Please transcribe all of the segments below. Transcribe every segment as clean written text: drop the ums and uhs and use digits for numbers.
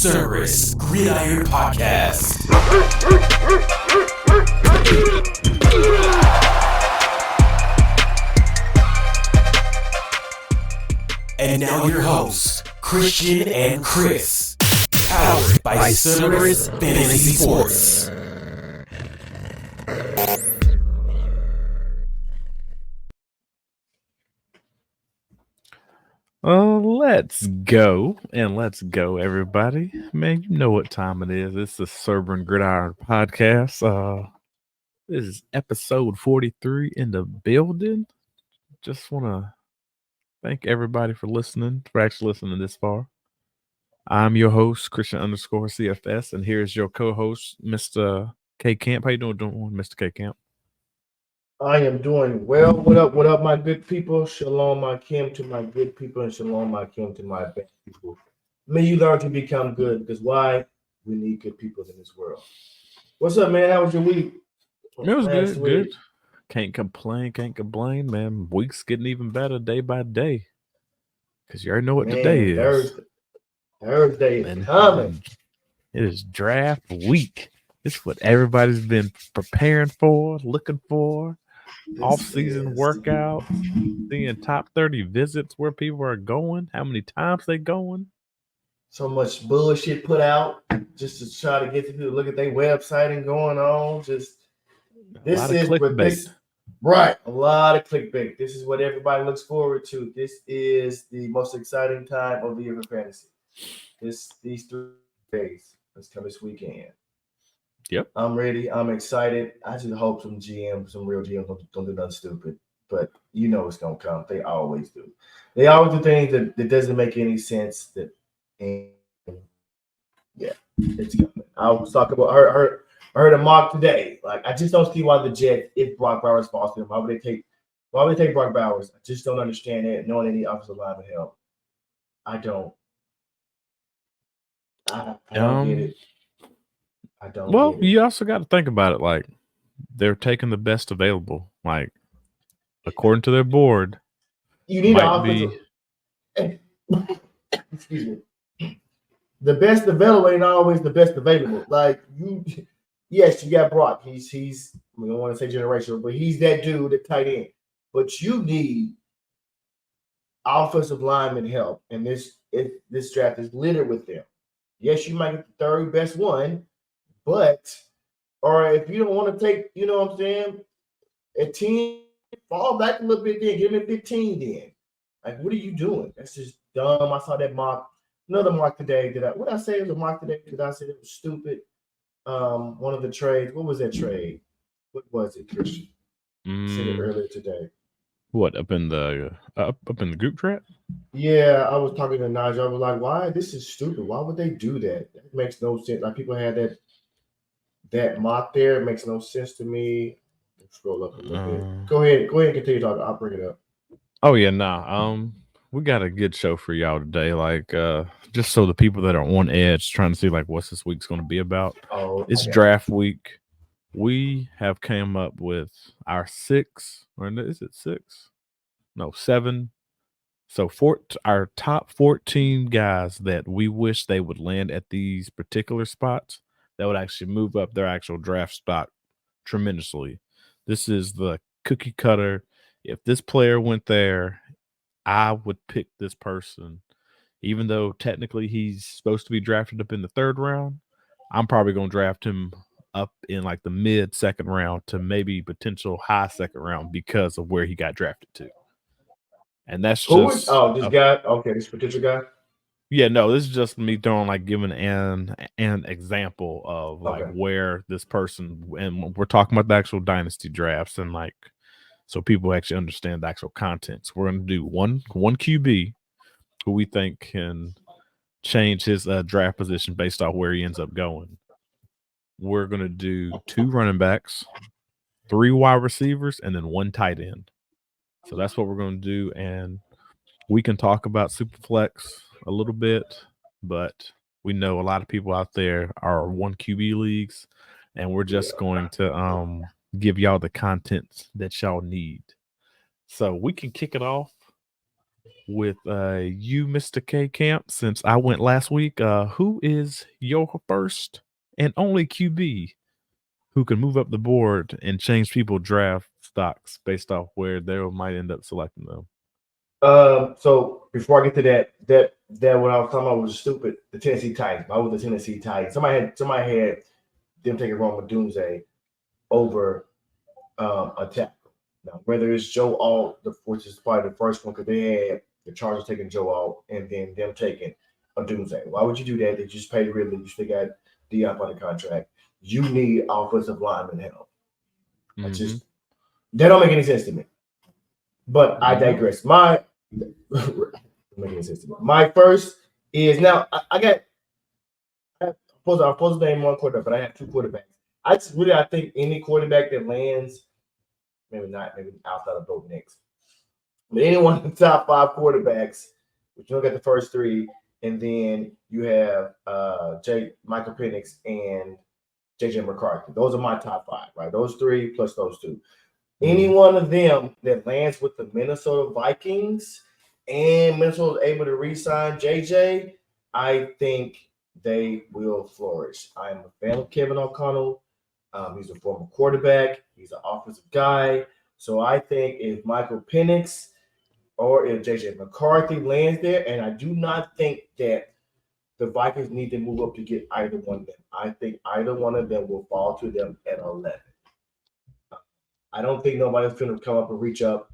Cerberus Gridiron Podcast. And now your hosts, Christian and Kris, powered by Cerberus Fantasy Sports. Let's go, everybody. Man, you know what time it is. It's the Cerberus Gridiron Podcast. This is episode 43 in the building. Just want to thank everybody for actually listening this far. I'm your host, Christian_CFS, and here's your co-host, Mr. K Camp. How you doing, Mr. K Camp? I am doing well. What up, my good people? Shalom, my Kim, to my good people, and shalom, my Kim, to my bad people. May you learn to become good, because why? We need good people in this world. What's up, man? How was your week? It was good. Can't complain, man. Week's getting even better day by day. Because you already know what today is. Thursday is coming. It is draft week. It's what everybody's been preparing for, looking for. Off-season workout, seeing top 30 visits, where people are going, how many times they going. So much bullshit put out just to try to get people to look at their website and going on. A lot of clickbait. This is what everybody looks forward to. This is the most exciting time of the year for fantasy. These 3 days. Let's come this weekend. Yep. I'm ready. I'm excited. I just hope some real GMs don't do nothing stupid. But you know it's gonna come. They always do. They always do things that doesn't make any sense. It's coming. I was talking about I heard a mock today. Like, I just don't see why the Jets, if Brock Bowers falls to them, why would they take Brock Bowers? I just don't understand it. Knowing any offensive lineman help, I don't get it. Well, you also got to think about it. Like, they're taking the best available. Like, according to their board, you need an offensive. Excuse me. The best available ain't always the best available. Like, yes, you got Brock. He's we don't want to say generational, but he's that dude at tight end. But you need offensive lineman help, and this draft is littered with them. Yes, you might get the third best one. Or if you don't want to take, you know what I'm saying, at 10, fall back a little bit then, give me 15 then. Like, what are you doing? That's just dumb. I saw that mock, another mock today. What did I say? It was a mock today. Did I say it was stupid? One of the trades. What was that trade? What was it, Christian? Said it earlier today. What, up in the group chat? Yeah, I was talking to Nigel. I was like, why? This is stupid. Why would they do that? That makes no sense. Like, people had that mock there. It makes no sense to me. Scroll up a little bit. Go ahead and continue talking. I'll bring it up. Oh yeah, we got a good show for y'all today. Like, just so the people that are on edge trying to see like what's this week's going to be about. It's draft week. We have came up with our 6, or is it 6? No, 7. So our top 14 guys that we wish they would land at these particular spots that would actually move up their actual draft stock tremendously. This is the cookie cutter. If this player went there, I would pick this person. Even though technically he's supposed to be drafted up in the 3rd round, I'm probably going to draft him up in like the mid 2nd round to maybe potential high 2nd round because of where he got drafted to. And that's this guy? Okay, this potential guy? Yeah, no, this is just me giving an example of where this person, and we're talking about the actual dynasty drafts, and so people actually understand the actual contents. We're going to do one QB who we think can change his draft position based off where he ends up going. We're going to do 2 running backs, 3 wide receivers, and then 1 tight end. So that's what we're going to do, and we can talk about Superflex a little bit, but we know a lot of people out there are 1 QB leagues, and we're just going to give y'all the content that y'all need. So we can kick it off with you, Mr. K Camp, since I went last week. Who is your first and only QB who can move up the board and change people draft stocks based off where they might end up selecting them? So before I get to that what I was talking about was stupid. The Tennessee Titans. I was the Tennessee Titans. Somebody had them taking Roma Doomsday over a tackle. Now, whether it's Joe Alt, which is probably the first one, because they had the Chargers taking Joe Alt and then them taking a Doomsday. Why would you do that? They just paid Ridley. You still got Diop on the contract. You need offensive lineman help. Mm-hmm. That don't make any sense to me. But I digress. My first is now I'm supposed to name one quarterback, but I have two quarterbacks. I think any quarterback that lands, maybe outside of Bo Nix, but any one of the top 5 quarterbacks, which you look at the first 3, and then you have Michael Penix and JJ McCarthy. Those are my top 5, right? Those 3 plus those 2. Any one of them that lands with the Minnesota Vikings and Minnesota is able to re-sign JJ, I think they will flourish. I am a fan of Kevin O'Connell. He's a former quarterback. He's an offensive guy. So I think if Michael Penix or if JJ McCarthy lands there, and I do not think that the Vikings need to move up to get either one of them. I think either one of them will fall to them at 11. I don't think nobody's going to come up and reach up.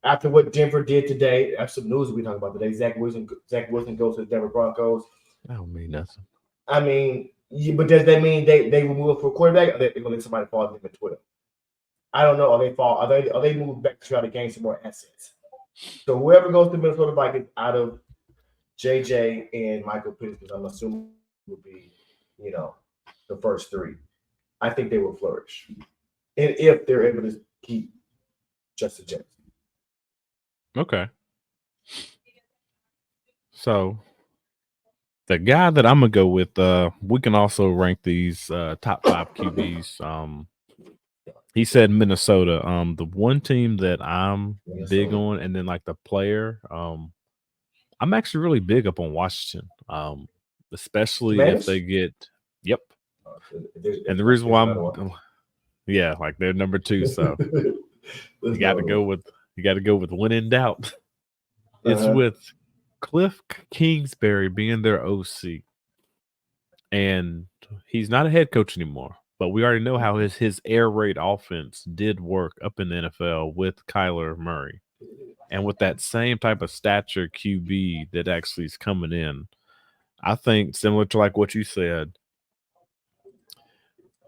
After what Denver did today, that's some news we talking about today. Zach Wilson goes to the Denver Broncos. That don't mean nothing. I mean, but does that mean they will move up for a quarterback, or they're going to let somebody fall to them at Twitter? I don't know. Are they moving back to try to gain some more assets? So whoever goes to Minnesota Vikings out of JJ and Michael Penix, I'm assuming will be, the first 3. I think they will flourish. And if they're able to keep Justin Jackson. Okay. So the guy that I'm gonna go with, we can also rank these top 5 QBs. He said Minnesota. The one team that I'm big on, and then like the player, I'm actually really big up on Washington. Especially if they get and the reason why like they're number 2, so you got to go with when in doubt. It's with Cliff Kingsbury being their OC, and he's not a head coach anymore. But we already know how his air raid offense did work up in the NFL with Kyler Murray, and with that same type of stature QB that actually is coming in. I think similar to like what you said.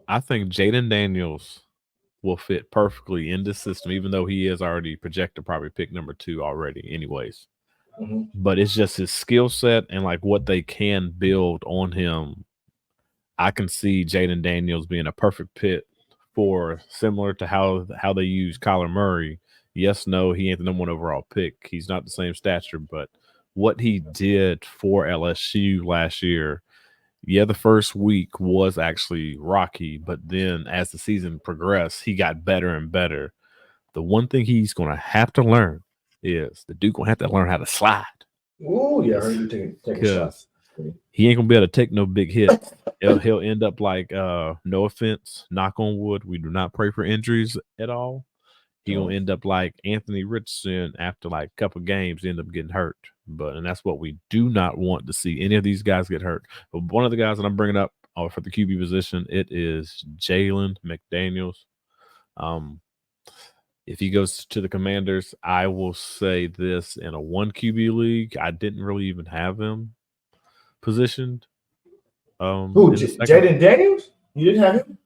I think Jaden Daniels will fit perfectly in this system, even though he is already projected probably pick number 2 already anyways. Mm-hmm. But it's just his skill set and like what they can build on him. I can see Jaden Daniels being a perfect fit for similar to how they use Kyler Murray. Yes, no, he ain't the number 1 overall pick. He's not the same stature, but what he did for LSU last year, the first week was actually rocky, but then as the season progressed, he got better and better. The one thing he's going to have to learn is the dude going to have to learn how to slide. Oh, yeah, I heard you take shots. He ain't going to be able to take no big hits. He'll end up like, no offense, knock on wood, we do not pray for injuries at all. He'll end up like Anthony Richardson after like a couple games, end up getting hurt. And that's what we do not want to see any of these guys get hurt. But one of the guys that I'm bringing up for the QB position, it is Jalen McDaniels. If he goes to the Commanders, I will say this: in a 1 QB league, I didn't really even have him positioned. Who? Jaden Daniels? You didn't have him?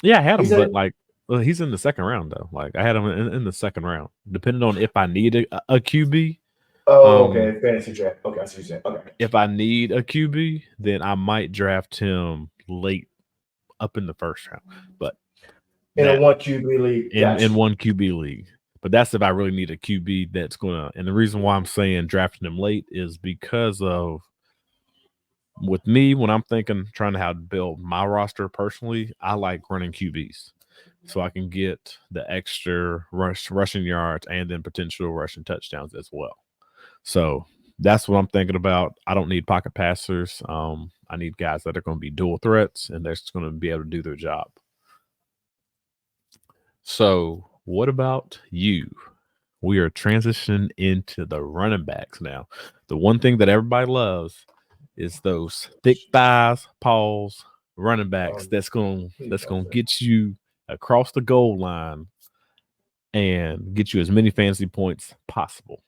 Yeah, I had him, but like. Well, he's in the second round, though. Like, I had him in the second round, depending on if I need a QB. Oh, okay. Fantasy draft. Okay, I see what you're saying. Okay. If I need a QB, then I might draft him late up in the first round. But in a 1 QB league. In 1 QB league. But that's if I really need a QB that's going to – and the reason why I'm saying drafting him late is because of – with me, when I'm thinking trying to how to build my roster personally, I like running QBs. So I can get the extra rushing yards and then potential rushing touchdowns as well. So that's what I'm thinking about. I don't need pocket passers. I need guys that are going to be dual threats and they're just going to be able to do their job. So what about you? We are transitioning into the running backs now. The one thing that everybody loves is those thick thighs, paws, running backs that's gonna get you across the goal line and get you as many fantasy points possible.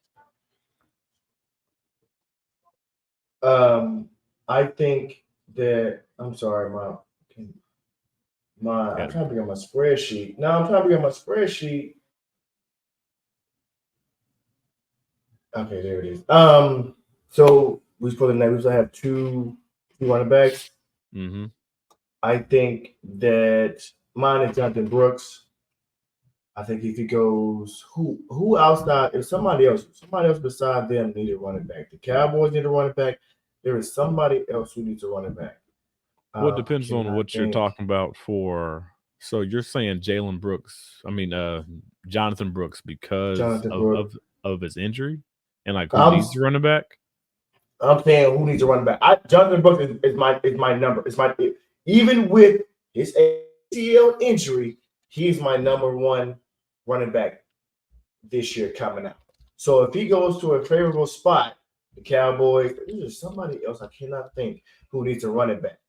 I think that I'm sorry, I'm trying to bring up my spreadsheet. No, I'm trying to bring up my spreadsheet. Okay, there it is. So we supposed to have two running backs. Mm-hmm. I think that mine is Jonathan Brooks. I think if he goes, who outside, if somebody else beside them need a running back. The Cowboys need a running back. There is somebody else who needs a running back. Well, it depends on what you're talking about for. So you're saying Jonathan Brooks because of his injury and like who needs a running back? I'm saying who needs a running back. Jonathan Brooks is my number. Even with his ACL injury, he's my number one running back this year coming out. So if he goes to a favorable spot, the Cowboys, there's somebody else I cannot think who needs a running back.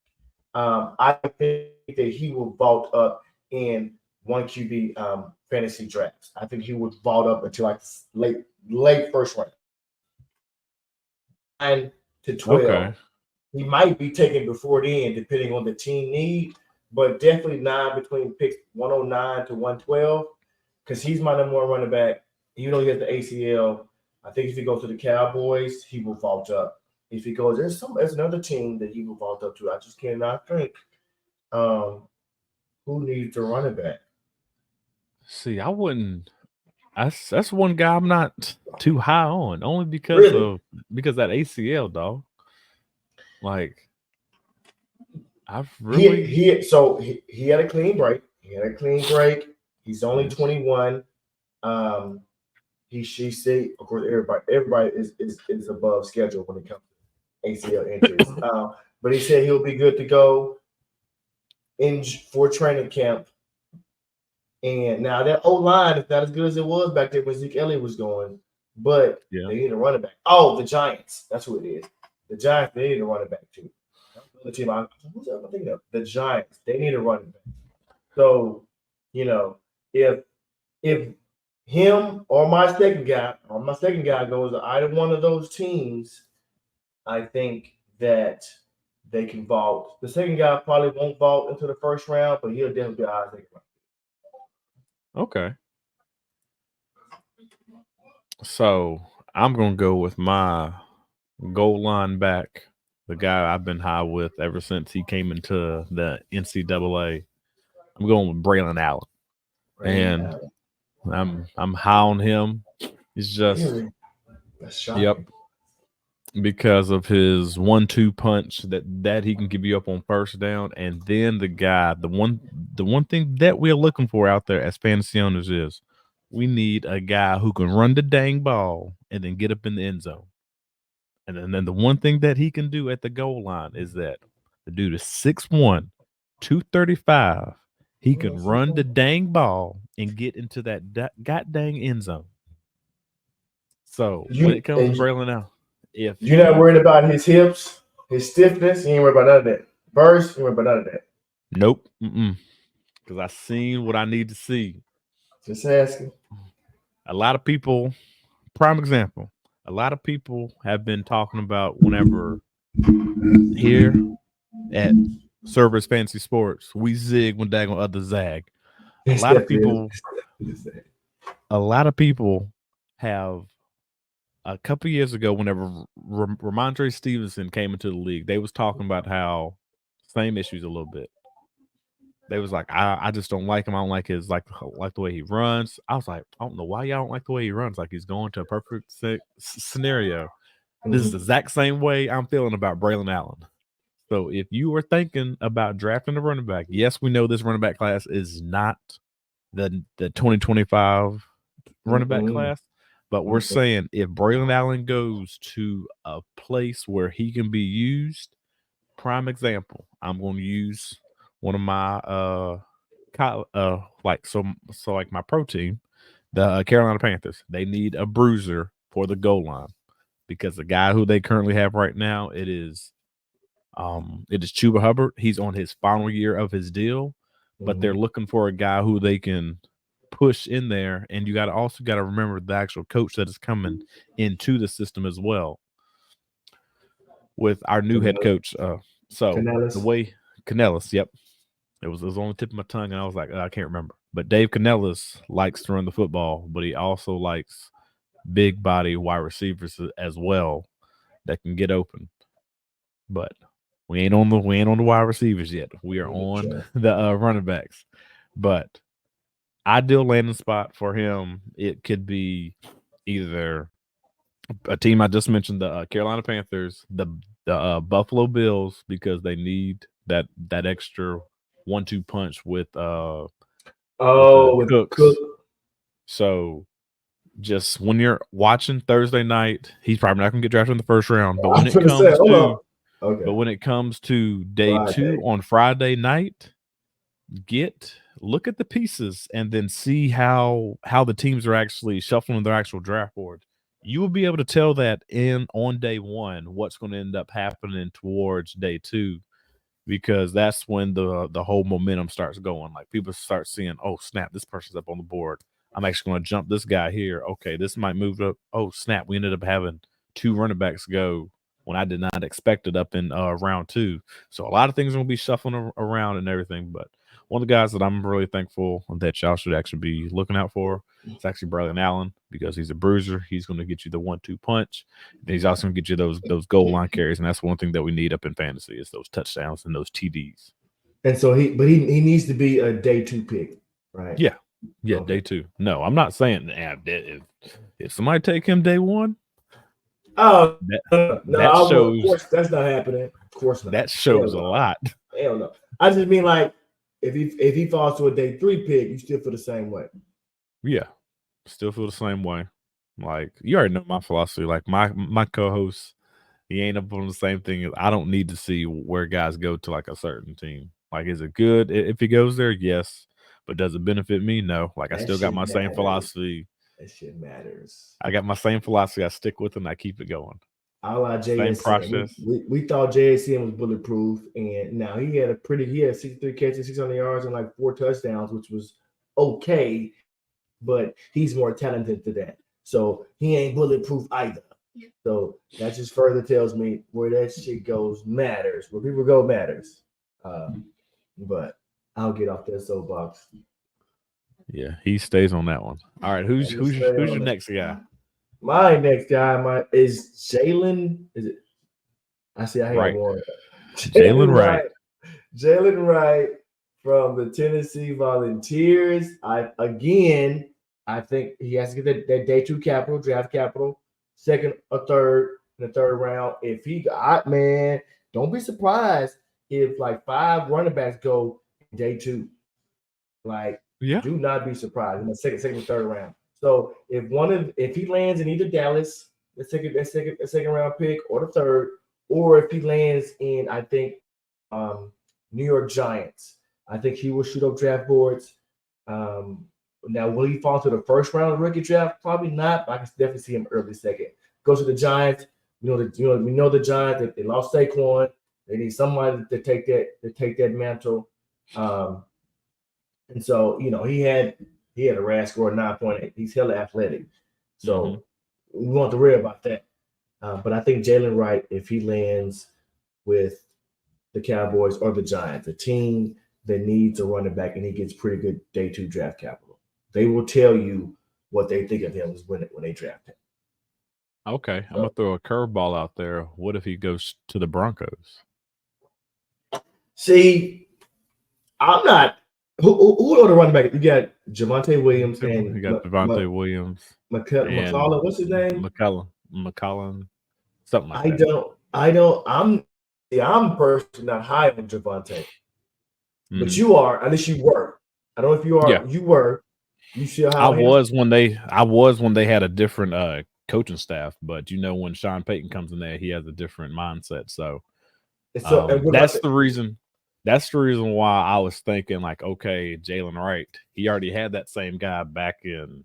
I think that he will vault up in one QB fantasy drafts. I think he would vault up until like late first round. 9 to 12. Okay. He might be taken before then, depending on the team need, but definitely 9 between picks 109 to 112, because he's my number one running back. Even though he has the ACL, I think if he goes to the Cowboys, he will vault up. If he goes, there's another team that he will vault up to. I just cannot think who needs a running back. See, I wouldn't. That's one guy I'm not too high on, only because that ACL, dog. Like, I've really he had a clean break. He's only 21. She said, of course, everybody is above schedule when it comes to ACL injuries. But he said he'll be good to go for training camp. And now that O-line is not as good as it was back there when Zeke Elliott was going, but they need a running back. Oh, the Giants. That's who it is. The Giants, they need a running back too. The team who's I'm thinking of? The Giants, they need a running back. So, if him or my second guy goes to either one of those teams, I think that they can vault. The second guy probably won't vault into the first round, but he'll definitely be out of second round. Okay. So I'm gonna go with my goal line back, the guy I've been high with ever since he came into the NCAA. I'm going with Braelon Allen. I'm high on him. He's just because of his 1-2 punch that he can give you up on first down. And then the one thing that we're looking for out there as fantasy owners is we need a guy who can run the dang ball and then get up in the end zone. And then the one thing that he can do at the goal line is that the dude is 6'1", 235. He can run the dang ball and get into that god dang end zone. So when it comes to Braelon now, if you're not worried about his hips, his stiffness, you ain't worried about none of that. Burst, you ain't worried about none of that. Nope. Because I seen what I need to see. Just asking. A lot of people, prime example, a lot of people have been talking about whenever here at Cerberus Fantasy Sports, we zig when daggone other zag. A lot of people have a couple years ago, whenever Ramondre Stevenson came into the league, they was talking about how same issues a little bit. They was like, I just don't like him. I don't like his like the way he runs. I was like, I don't know why y'all don't like the way he runs. Like he's going to a perfect scenario. This is the exact same way I'm feeling about Braelon Allen. So if you are thinking about drafting a running back, yes, we know this running back class is not the 2025 running back class, But we're saying if Braelon Allen goes to a place where he can be used, prime example, I'm going to use one of my like my pro team, the Carolina Panthers. They need a bruiser for the goal line because the guy who they currently have right now, it is Chuba Hubbard. He's on his final year of his deal, but they're looking for a guy who they can push in there, and you also got to remember the actual coach that is coming into the system as well with our new head coach. Canellis. The way Canellis, yep, it was on the tip of my tongue, and I was like, I can't remember. But Dave Canellis likes to run the football, but he also likes big body wide receivers as well that can get open. But we ain't on the wide receivers yet. We are on the running backs, but. Ideal landing spot for him, it could be either a team I just mentioned, the Carolina Panthers, the Buffalo Bills, because they need that extra 1-2 punch with Cooks. So just when you're watching Thursday night, he's probably not going to get drafted in the first round. But when it comes to day Friday. 2 on Friday night, look at the pieces and then see how the teams are actually shuffling their actual draft board. You will be able to tell that on day 1 what's going to end up happening towards day 2, because that's when the whole momentum starts going. Like people start seeing, oh snap, this person's up on the board. I'm actually going to jump this guy here. Okay, this might move up. Oh snap, we ended up having 2 running backs go when I did not expect it up in round 2. So a lot of things are going to be shuffling around and everything, but one of the guys that I'm really thankful that y'all should actually be looking out for is actually Braelon Allen, because he's a bruiser. He's going to get you the 1-2 punch. And he's also going to get you those goal line carries, and that's one thing that we need up in fantasy is those touchdowns and those TDs. And so he needs to be a day 2 pick, right? Yeah, okay. Day 2. No, I'm not saying if somebody take him day 1. Oh that shows. Of course, that's not happening. Of course not. That shows a lot. Hell no. I just mean like. If he falls to a day 3 pick, you still feel the same way. Yeah, still feel the same way. Like you already know my philosophy. Like my co-host, he ain't up on the same thing. I don't need to see where guys go to like a certain team. Like, is it good if he goes there? Yes, but does it benefit me? No. Like I still got my same philosophy. That shit matters. I got my same philosophy. I stick with it and I keep it going. Same process. We thought JSN was bulletproof, and now he had 63 catches, 600 yards, and like 4 touchdowns, which was okay, but he's more talented than that. So he ain't bulletproof either. So that just further tells me where that shit goes matters. Where people go matters. But I'll get off that soapbox. Yeah, he stays on that one. All right, who's your next guy? My next guy is Jalen. Is it? I see. I have Wright. one. Jalen Wright. Jalen Wright from the Tennessee Volunteers. I think he has to get that day 2 capital, draft capital, second or third in the third round. If he got, man, don't be surprised if like 5 running backs go day 2. Like, do not be surprised in the second, third round. So if he lands in either Dallas, the second round pick, or the third, or if he lands in, I think, New York Giants, I think he will shoot up draft boards. Now, will he fall to the first round of the rookie draft? Probably not, but I can definitely see him early second. Go to the Giants. We know the Giants. They lost Saquon. They need somebody to take that mantle. And so he had a RAS score of 9.8. He's hella athletic, so we won't have to worry about that. But I think Jalen Wright, if he lands with the Cowboys or the Giants, a team that needs a running back, and he gets pretty good day 2 draft capital, they will tell you what they think of him when they draft him. Okay, I'm gonna throw a curveball out there. What if he goes to the Broncos? See, I'm not. Who are the running back? You got Javonte Williams and you got Javonte Williams. McCullough, what's his name? McCullough, something like that. I'm personally not high on Javonte, but you are. At least you were. I don't know if you are. Yeah. You were. You see how I was when they had a different coaching staff, but when Sean Payton comes in there, he has a different mindset. So that's the reason. That's the reason why I was thinking like, okay, Jalen Wright, he already had that same guy back in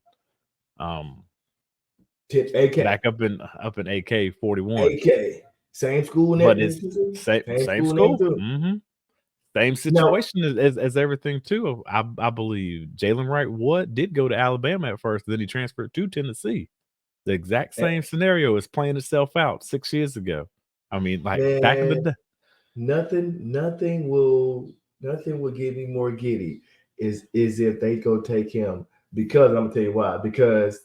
AK. back up in AK 41. AK. Same school, but it's same school. Mm-hmm. Same situation as everything too. I believe Jalen Wright did go to Alabama at first, then he transferred to Tennessee. The exact same scenario is playing itself out 6 years ago. I mean, like back in the day. Nothing will get me more giddy is if they go take him, because I'm gonna tell you why. Because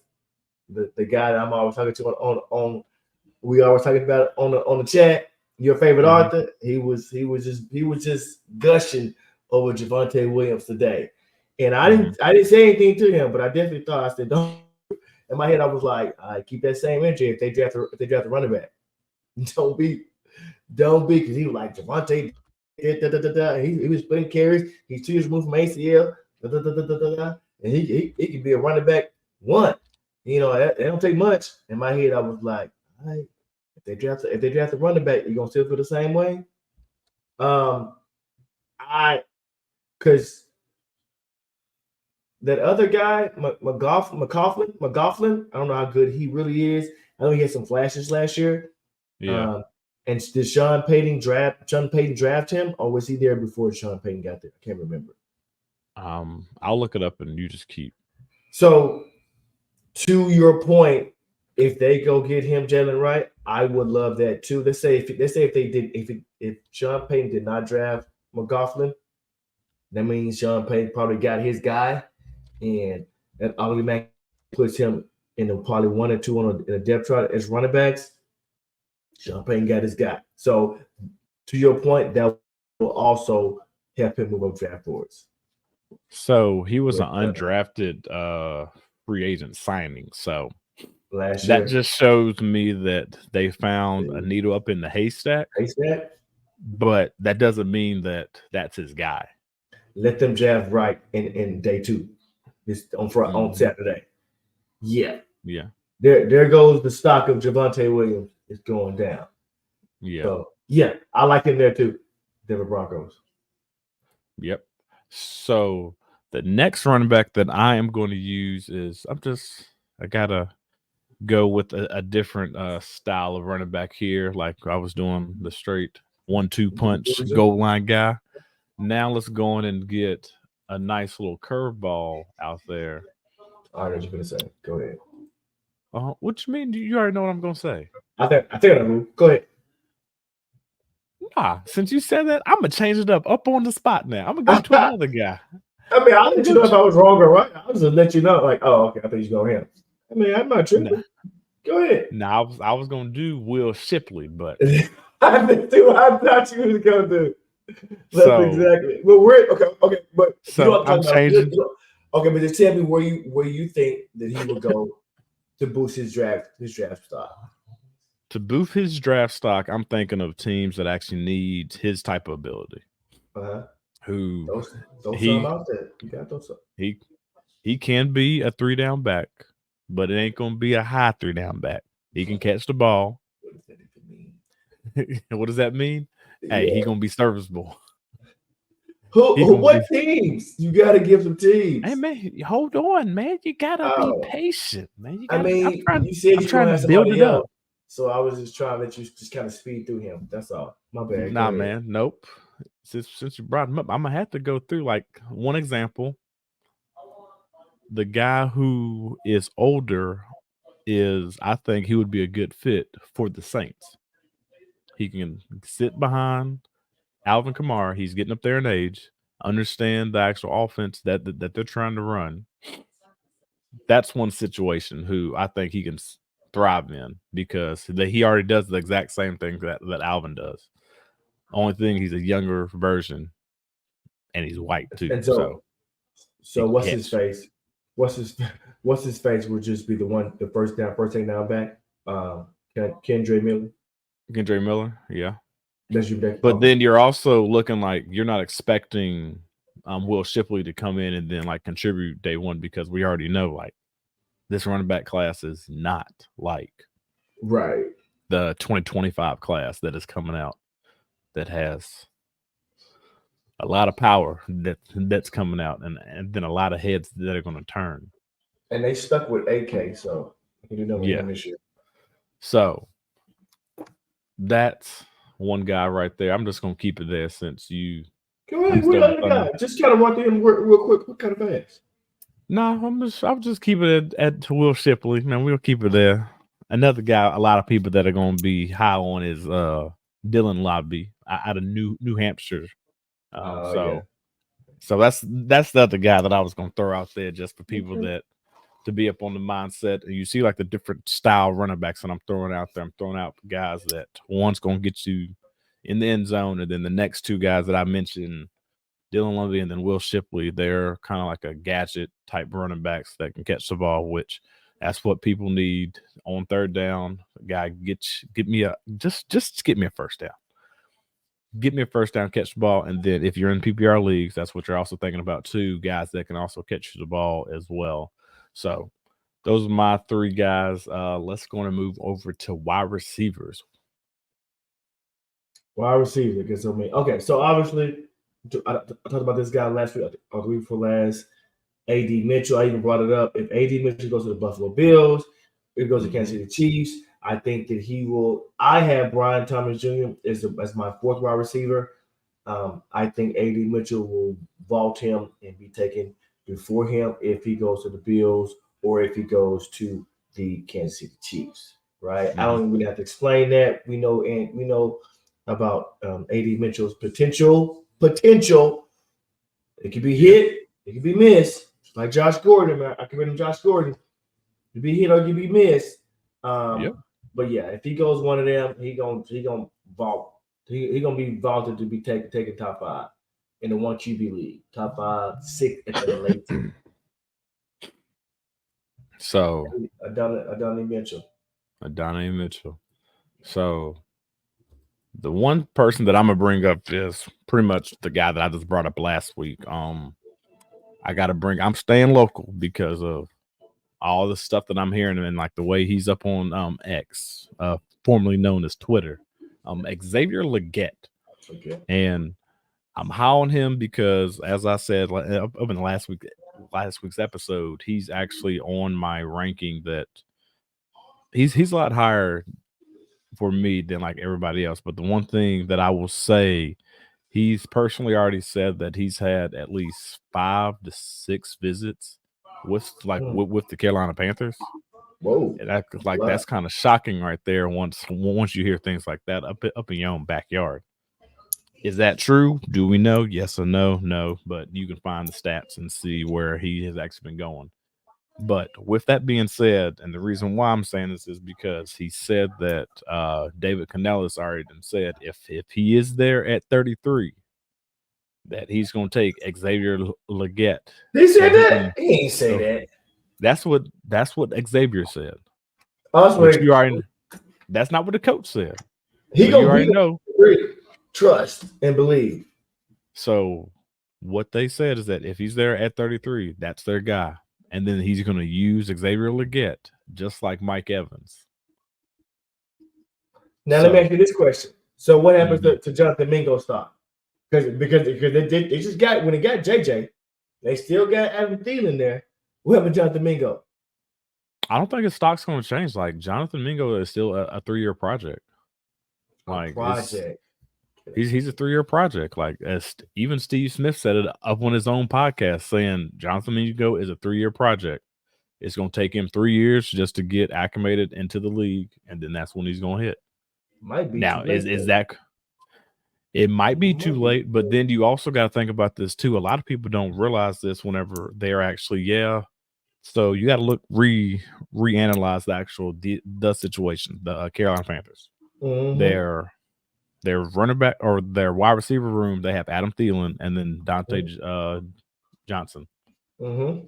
the guy that I'm always talking to on we always talking about it on the chat, your favorite author, he was just gushing over Javonte Williams today. And I didn't say anything to him, but I definitely thought, I said, don't. In my head, I was like, I keep that same energy if they draft a running back. Don't be, because he was like Javonte. He was splitting carries. He's 2 years removed from ACL. And he could be a running back one. It don't take much. In my head, I was like, all right, if they draft a running back, you're gonna still feel the same way. Because that other guy, McLaughlin, I don't know how good he really is. I know he had some flashes last year. Yeah. And did Sean Payton draft him, or was he there before Sean Payton got there? I can't remember. I'll look it up and you just keep. So, to your point, if they go get him, Jalen Wright, I would love that too. Let's say if Sean Payton did not draft McLaughlin, that means Sean Payton probably got his guy, and that automatically puts him in probably 1 or 2 in a depth chart as running backs. Sean Payton got his guy. So, to your point, that will also help him move up draft boards. So he was an undrafted free agent signing. So last year, that just shows me that they found a needle up in the haystack. But that doesn't mean that that's his guy. Let them draft Wright in day 2. This on Saturday. Yeah. There goes the stock of Javonte Williams. It's going down. Yeah. So yeah, I like him there too. Denver Broncos. Yep. So the next running back that I am going to use is I gotta go with a different style of running back here. Like I was doing the straight 1-2 punch goal line guy. Now let's go in and get a nice little curveball out there. I know what you're gonna say. Go ahead. What you mean? You already know what I'm gonna say. I think I know. Go ahead. Nah, since you said that, I'm gonna change it up on the spot now. I'm gonna go to another guy. I mean, I'll let you know if I was wrong or right. I'll just let you know, like, oh, okay, I think you go him. I mean, I'm not tripping. Nah. Go ahead. Nah, I was gonna do Will Shipley, but I thought you was gonna do. That's exactly. Well, we're okay, but so I'm changing. Okay, but just tell me where you think that he would go to boost his draft stock. To boost his draft stock, I'm thinking of teams that actually need his type of ability. Who some out there. You got those. He can be a 3-down back, but it ain't gonna be a high 3-down back. He can catch the ball. What does that mean? Hey, he gonna be serviceable. What teams? You got to give some teams. Hey man, hold on, man. You gotta be patient, man. You said you're trying to build it up. So I was just trying to let you just kind of speed through him. That's all. My bad. Nah, man. Nope. Since you brought him up, I'm gonna have to go through like one example. The guy who is older I think he would be a good fit for the Saints. He can sit behind Alvin Kamara. He's getting up there in age, understand the actual offense that they're trying to run. That's one situation who I think he can thrive in because he already does the exact same thing that Alvin does. Only thing, he's a younger version, and he's white too. And so what's his face? What's his face would just be the first down back. Kendre Miller. Yeah. That's your deck. But then you're also looking like you're not expecting Will Shipley to come in and then like contribute day one, because we already know like this running back class is not like right the 2025 class that is coming out that has a lot of power that's coming out, and then a lot of heads that are going to turn. And they stuck with AK, so you do know with him this year. So that's one guy right there. I'm just going to keep it there since you. Go ahead, what other guy? Just kind of run through him real quick. What kind of fast? No, I'll just keep it at Will Shipley. Man, we'll keep it there. Another guy, a lot of people that are going to be high on is Dylan Lobby out of New Hampshire. So that's the other guy that I was going to throw out there just for people that to be up on the mindset. And you see like the different style running backs that I'm throwing out there. I'm throwing out guys that one's going to get you in the end zone, and then the next two guys that I mentioned, Dylan Lobby and then Will Shipley, they're kind of like a gadget type running backs that can catch the ball, which that's what people need on third down. Guy, get me a first down. Get me a first down, catch the ball, and then if you're in PPR leagues, that's what you're also thinking about too. Guys that can also catch the ball as well. So those are my three guys. Let's go and move over to wide receivers. Wide receiver gets on me. Okay, so obviously I talked about this guy last week or the week before last. A.D. Mitchell. I even brought it up. If A.D. Mitchell goes to the Buffalo Bills, if he goes to Kansas City Chiefs, I think that he will. I have Brian Thomas Jr. as my fourth wide receiver. I think A.D. Mitchell will vault him and be taken before him if he goes to the Bills or if he goes to the Kansas City Chiefs. Right? I don't even have to explain that. We know about A.D. Mitchell's potential. It could be hit. It could be missed. Like Josh Gordon, man. I compare him to Josh Gordon. It could be hit or it could be missed. But yeah, if he goes one of them, he gonna vault. He gonna be vaulted to be taken top 5 in the 1 QB league. Top 5, 6 at the late. So Adonai Mitchell. So the one person that I'm gonna bring up is pretty much the guy that I just brought up last week. I'm staying local because of all the stuff that I'm hearing and like the way he's up on X, formerly known as Twitter. Xavier Legette. Okay. And I'm high on him because, as I said up in last week's episode, he's actually on my ranking that he's a lot higher for me than like everybody else. But the one thing that I will say, he's personally already said that he's had at least 5 to 6 visits with the Carolina Panthers. Whoa! And that's kind of shocking right there. Once you hear things like that up in your own backyard, is that true? Do we know? Yes or no? No, but you can find the stats and see where he has actually been going. But with that being said, and the reason why I'm saying this is because he said that David Canellis already said if he is there at 33, that he's going to take Xavier Legette. He said that? He ain't say that. That's what Xavier said. That's not what the coach said. You already know. Trust and believe. So what they said is that if he's there at 33, that's their guy. And then he's going to use Xavier Legette, just like Mike Evans. Now, let me ask you this question. So what happens to Jonathan Mingo's stock? Because they just got, when they got JJ, they still got Adam Thielen there. What happened to Jonathan Mingo? I don't think his stock's going to change. Like, Jonathan Mingo is still a 3-year project. He's a 3-year project. Like, as even Steve Smith said it up on his own podcast, saying Jonathan Mingo is a 3-year project. It's going to take him 3 years just to get acclimated into the league, and then that's when he's going to hit. Might be now. Is that? It might be too late, but then you also got to think about this too. A lot of people don't realize this whenever they're actually So you got to reanalyze the actual the situation. The Carolina Panthers, their running back or their wide receiver room, they have Adam Thielen and then Dante Johnson. Mm-hmm.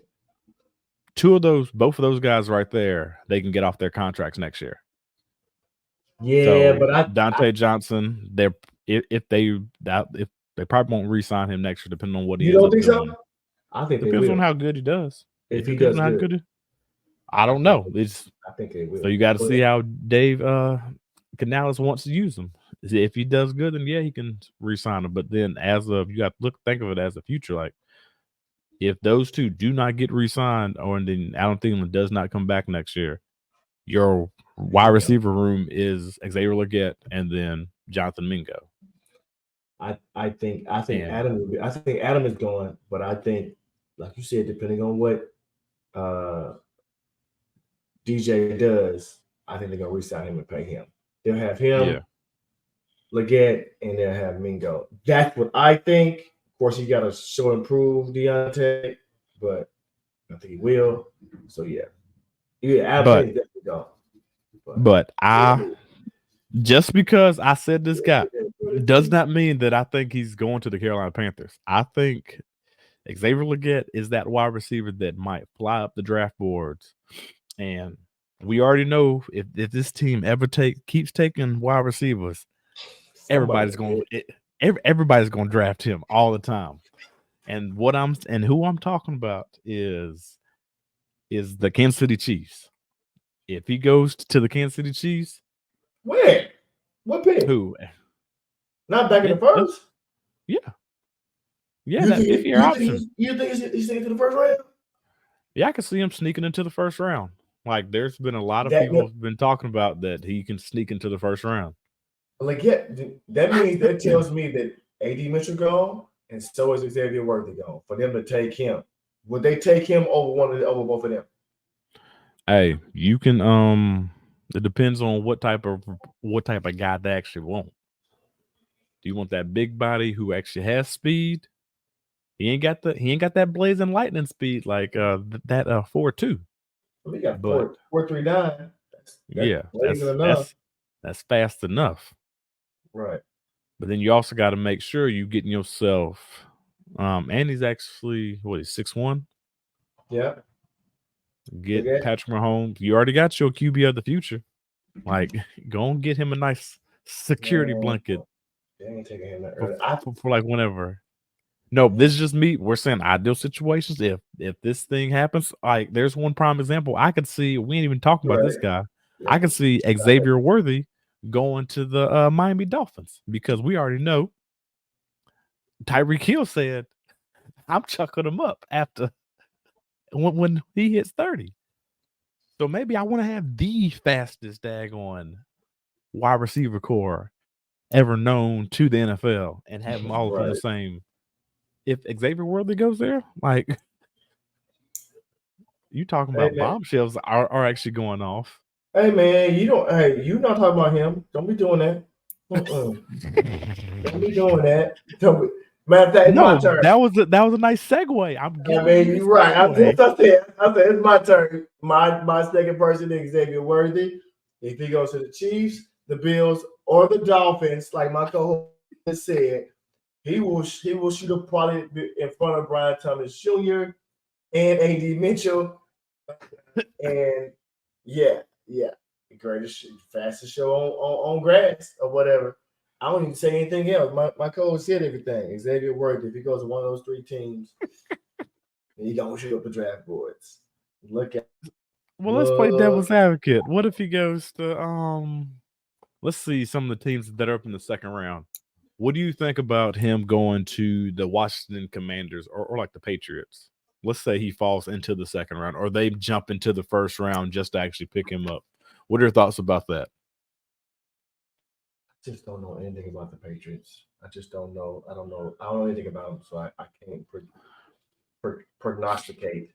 Both of those guys right there, they can get off their contracts next year. Yeah, so but Dante Johnson, if They probably won't re-sign him next year, depending on what he You ends don't up think doing. so? I think Depends they will. on how good he does. If he depends does on how good. I don't know. I think they will. So you got to see how Dave Canales wants to use him. If he does good, then yeah, he can re-sign him. But then, you got to think of it as a future. Like, if those two do not get re-signed, or then Adam Thielen does not come back next year, your wide receiver room is Xavier Legette and then Jonathan Mingo. I think Adam is going, but I think, like you said, depending on what DJ does, I think they're gonna re-sign him and pay him. They'll have him, Legette, and they'll have Mingo. That's what I think. Of course, you gotta show improve Deontay, but I think he will. So yeah, Adam is definitely gone. But just because I said this guy does not mean that I think he's going to the Carolina Panthers. I think Xavier Legette is that wide receiver that might fly up the draft boards. And we already know if this team ever keeps taking wide receivers, everybody's going to draft him all the time. And who I'm talking about is the Kansas City Chiefs. If he goes to the Kansas City Chiefs, where? What pick? Who? Not back in the first? Yeah. Yeah, that fifth-year option. You think he's sneaking into the first round? Yeah, I can see him sneaking into the first round. Like, there's been a lot of people have been talking about that he can sneak into the first round. Like, yeah, that tells me that A.D. Mitchell gone, and so is Xavier Worthy gone. For them to take him, would they take him over both of them? Hey, you can. It depends on what type of guy they actually want. Do you want that big body who actually has speed? He ain't got that blazing lightning speed like that 4.2. Well, he got 4.39. That's fast enough. Right. But then you also got to make sure you getting yourself. And he's actually he's 6'1". Yeah. Get Patrick Mahomes. You already got your QB of the future. Like, go and get him a nice security blanket. They ain't taking him that early. For like whenever. No, this is just me. We're saying ideal situations. If this thing happens, like, there's one prime example. I could see. We ain't even talking about this guy. Yeah. I could see Xavier Worthy going to the Miami Dolphins, because we already know Tyreek Hill said, "I'm chucking him up after." When he hits 30. So maybe I want to have the fastest daggone wide receiver core ever known to the NFL and have them all on the same. If Xavier Worthy goes there, like, you talking about bombshells are actually going off. Hey man, you not talking about him. Don't be doing that. Don't be doing that. Matter of fact, my turn. That was a nice segue. You're right. I said it's my turn. My second person is Xavier Worthy. If he goes to the Chiefs, the Bills, or the Dolphins, like my co-host said, he will shoot a probably in front of Brian Thomas Jr. and A.D. Mitchell. And yeah, the greatest, fastest show on grass or whatever. I don't even say anything else. My coach said everything. Xavier Worthy, if he goes to one of those three teams, he gonna shoot up the draft boards. Let's play devil's advocate. What if he goes to let's see some of the teams that are up in the second round. What do you think about him going to the Washington Commanders or like the Patriots? Let's say he falls into the second round, or they jump into the first round just to actually pick him up. What are your thoughts about that? I just don't know anything about the Patriots. I just don't know. I don't know anything about them, so I can't prognosticate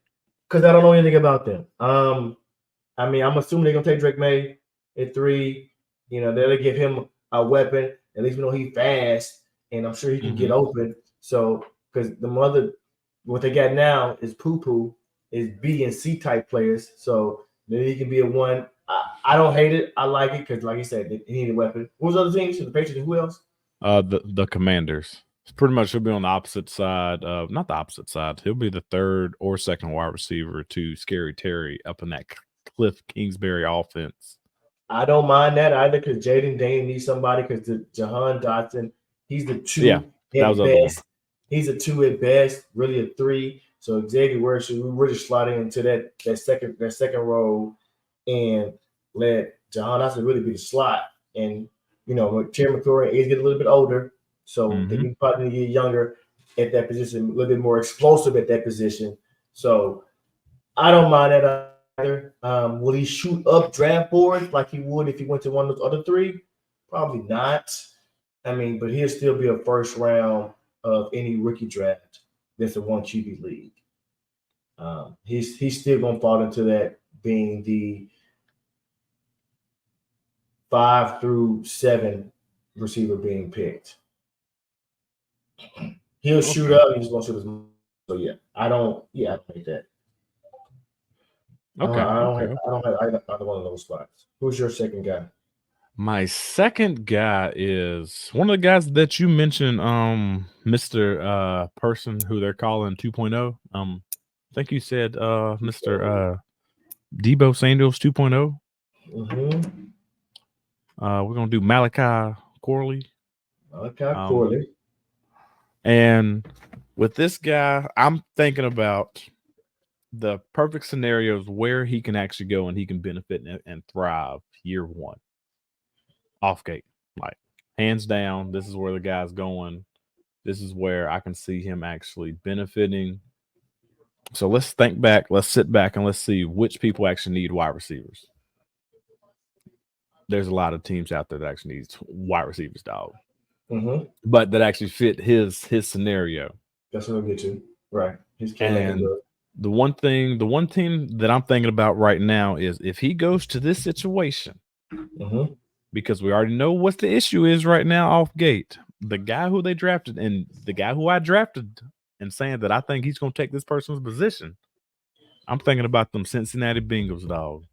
because I don't know anything about them. I mean, I'm assuming they're gonna take Drake May at 3. You know, they'll give him a weapon. At least we know he's fast, and I'm sure he can get open. So, because what they got now is is B and C type players. So maybe he can be a 1. I don't hate it. I like it because, like you said, he needed a weapon. What was the other teams? The Patriots and who else? The Commanders. Pretty much he'll be on the opposite side of, not the opposite side. He'll be the third or second wide receiver to Scary Terry up in that Cliff Kingsbury offense. I don't mind that either because Jaden Dane needs somebody because the Jahan Dotson, he's the 2. Yeah. That was at the other one. best. He's a 2 at best, really a 3. So Xavier Word should really slide into that second role and let Jahan Dotson really be the slot. And Terry McLaurin is getting a little bit older, so they can probably get younger at that position, a little bit more explosive at that position. So I don't mind that either. Will he shoot up draft boards like he would if he went to one of those other 3? Probably not. I mean, but he'll still be a first round of any rookie draft that's a 1 QB league. He's still gonna fall into that being the 5 through 7 receiver being picked. He'll shoot up. He's gonna shoot his. So I don't hate that. Okay. I don't have either one of those spots. Who's your second guy? My second guy is one of the guys that you mentioned, Mr. Person who they're calling 2.0. I think you said Mr. Debo Samuels 2.0. Mm-hmm. We're gonna do Malachi Corley. Corley. And with this guy, I'm thinking about the perfect scenarios where he can actually go and he can benefit and thrive year 1. Off gate, like hands down, this is where the guy's going. This is where I can see him actually benefiting. So let's think back, let's sit back, and let's see which people actually need wide receivers. There's a lot of teams out there that actually needs wide receivers, dog. Mm-hmm. But that actually fit his scenario. That's what I'll get to. Right. And the one team that I'm thinking about right now is if he goes to this situation, because we already know what the issue is right now off gate. The guy who they drafted and the guy who I drafted and saying that I think he's going to take this person's position. I'm thinking about them Cincinnati Bengals, dog.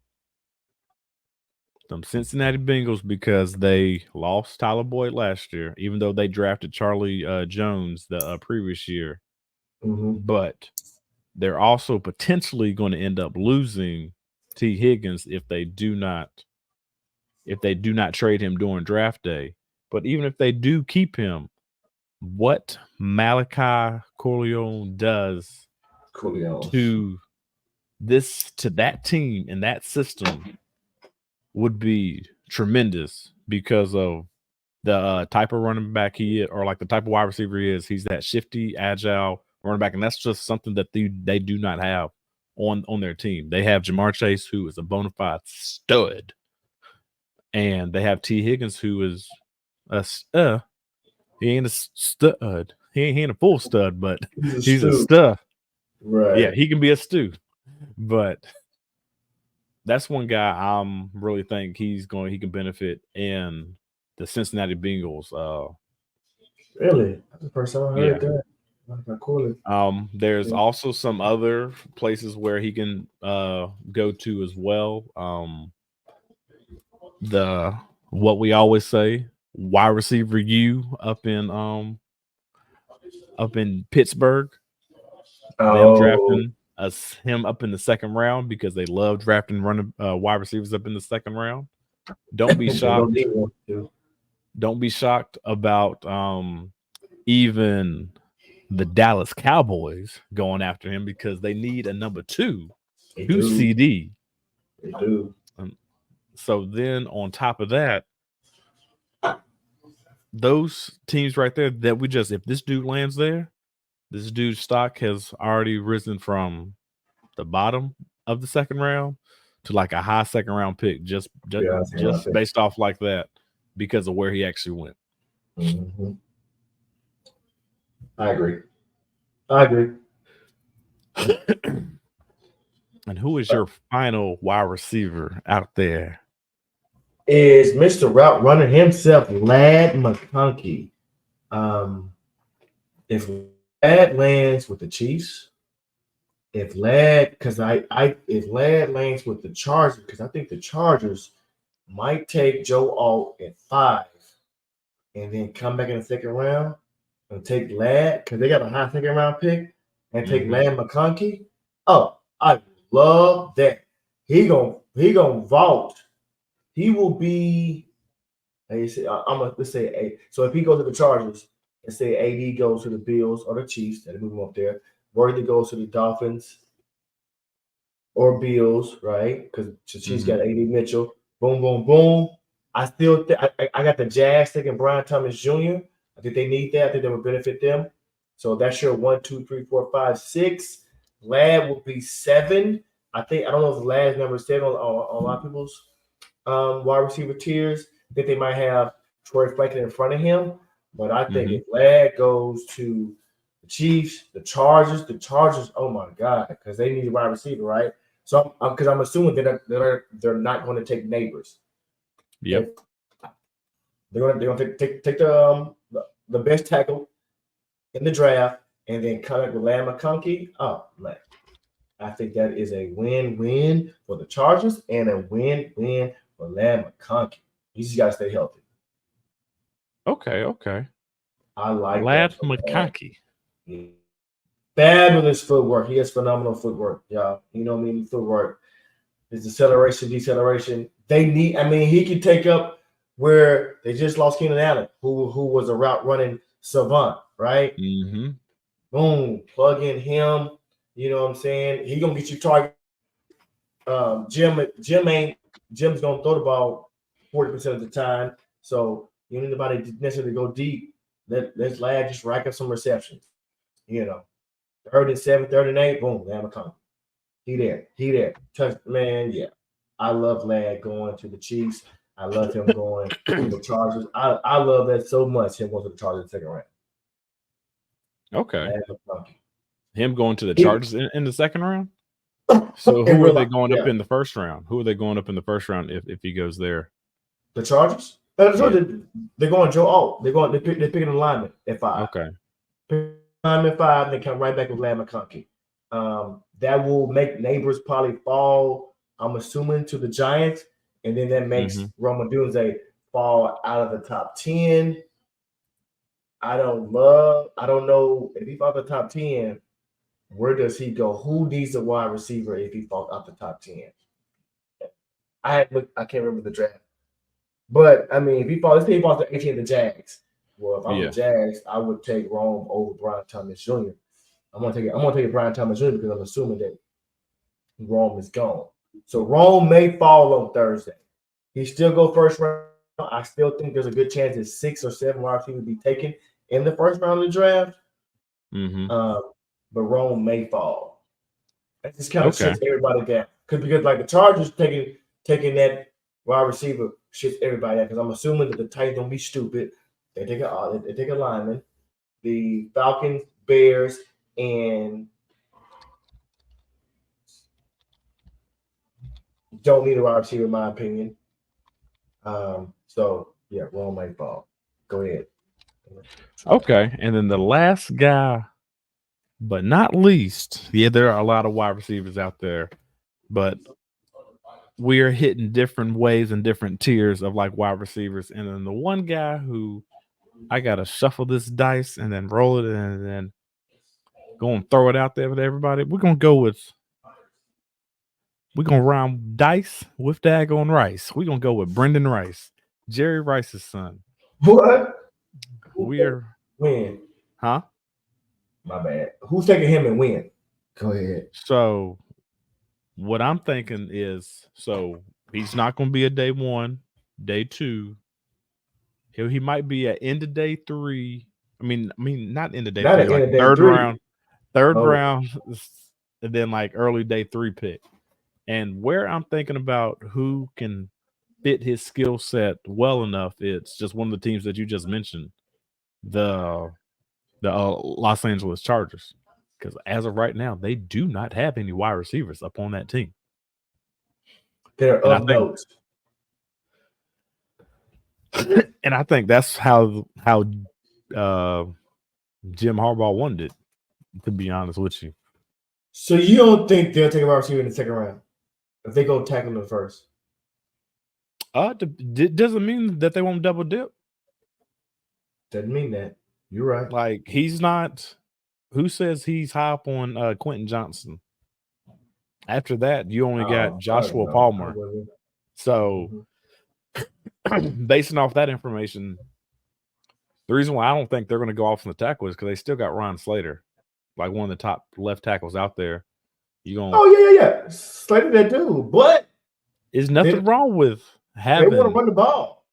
Them Cincinnati Bengals, because they lost Tyler Boyd last year, even though they drafted Charlie Jones the previous year. But they're also potentially going to end up losing T. Higgins if they do not trade him during draft day. But even if they do keep him, what Malachi Corleone does to that team and that system would be tremendous because of the type of running back he is, or like the type of wide receiver he is. He's that shifty, agile running back, and that's just something that they do not have on their team. They have Jamar Chase, who is a bona fide stud. And they have T. Higgins, who is he ain't a stud. He ain't a full stud, but he's a stud. Right. Yeah, he can be a stew. But that's one guy I'm really think he can benefit in the Cincinnati Bengals. Really? That's the first time I heard that. There's also some other places where he can go to as well. What we always say, wide receiver U up in Pittsburgh. Them drafting him up in the second round because they love drafting running wide receivers up in the second round. Don't be shocked. Don't be shocked about even the Dallas Cowboys going after him because they need a number 2 who's CD. They do. So then on top of that, those teams right there that if this dude lands there, this dude's stock has already risen from the bottom of the second round to like a high second round pick, just based off like that because of where he actually went. Mm-hmm. I agree. And who is your final wide receiver out there? Is Mr. Route Runner himself, Lad McConkey. If Lad lands with the Chiefs, if Lad lands with the Chargers, because I think the Chargers might take Joe Alt at 5 and then come back in the second round and take Lad because they got a high second round pick and take Lad McConkey. Oh, I love that. He gonna vault. He will be. Let's say 8. So if he goes to the Chargers Let's say AD goes to the Bills or the Chiefs. They move him up there. Worthy goes to the Dolphins or Bills, right? Because the Chiefs got AD Mitchell. Boom, boom, boom. I still I got the Jags taking Brian Thomas Jr. I think they need that. I think that would benefit them. So that's your 1, 2, 3, 4, 5, 6. Lad will be 7. I don't know if the Lad's number is 7 on a lot of people's wide receiver tiers. I think they might have Troy Franklin in front of him. But I think if Lad goes to the Chiefs, the Chargers, oh my God, because they need a wide receiver, right? So because I'm assuming they're not going to take Neighbors. Yep. They're going to take the best tackle in the draft and then come up with Ladamian. Oh man, I think that is a win-win for the Chargers and a win-win for Ladamian. You just got to stay healthy. Okay. I like Ladamian. Yeah. Fabulous footwork. He has phenomenal footwork, y'all. You know what I mean? Footwork. His acceleration, deceleration. He can take up where they just lost Keenan Allen, who was a route running savant, right? Boom, plug in him. You know what I'm saying? He gonna get you target. Jim's gonna throw the ball 40% of the time, so you don't need nobody to necessarily go deep. Let's Lad just rack up some receptions. 3rd and 7, 3rd and 8, boom, Ladamian. He there. Touch, man, yeah. I love Lad going to the Chiefs. I love him going to the Chargers. I love that so much, him going to the Chargers in the second round. Okay. Him going to the Chargers in the second round? So who are they going up in the first round? Who are they going up in the first round if he goes there? The Chargers? They're going Joe Alt. They're picking a lineman at 5. Okay. Lineman 5, they come right back with Ladamian. That will make Neighbors probably fall, I'm assuming, to the Giants. And then that makes Rome Odunze fall out of the top 10. I don't know if he falls out the top 10, where does he go? Who needs a wide receiver if he falls out the top 10? I can't remember the draft. But I mean, let's say he falls to 18 of the Jags. Well, if I'm the Jags, I would take Rome over Brian Thomas Jr. I'm gonna take Brian Thomas Jr. because I'm assuming that Rome is gone. So Rome may fall on Thursday. He still go first round. I still think there's a good chance that 6 or 7 wide receivers would be taken in the first round of the draft. But Rome may fall. That just kind of shits everybody down. Because like the Chargers taking that wide receiver shits everybody down. Because I'm assuming that the Titans don't be stupid. They take a lineman. The Falcons, Bears, and don't need a wide receiver, in my opinion. So yeah, Rome might fall. Go ahead. Okay, and then the last guy, but not least, there are a lot of wide receivers out there, but we are hitting different ways and different tiers of like wide receivers. And then the one guy who I gotta shuffle this dice and then roll it and then go and throw it out there with everybody. We're gonna round dice with daggone Rice. We're gonna go with Brendan Rice, Jerry Rice's son. What? When? Huh? My bad. Who's taking him and when? Go ahead. So what I'm thinking is, he's not going to be a day 1, day 2. He might be at end of day 3. I mean, not end of day 3, like third round, and then like early day 3 pick. And where I'm thinking about who can fit his skill set well enough, it's just one of the teams that you just mentioned, the Los Angeles Chargers. Because as of right now, they do not have any wide receivers up on that team. They're of note. And I think that's how Jim Harbaugh wanted it, to be honest with you. So you don't think they'll take a wide receiver in the second round if they go tackle them first? Doesn't mean that they won't double dip. Doesn't mean that. You're right. Like, he's not. Who says he's high up on Quentin Johnson? After that, you only got Joshua Palmer. So, basing off that information, The reason why I don't think they're going to go off on the tackle is because they still got Ron Slater, like one of the top left tackles out there. Yeah. Slater that dude, but there's nothing wrong with having. They want to run the ball.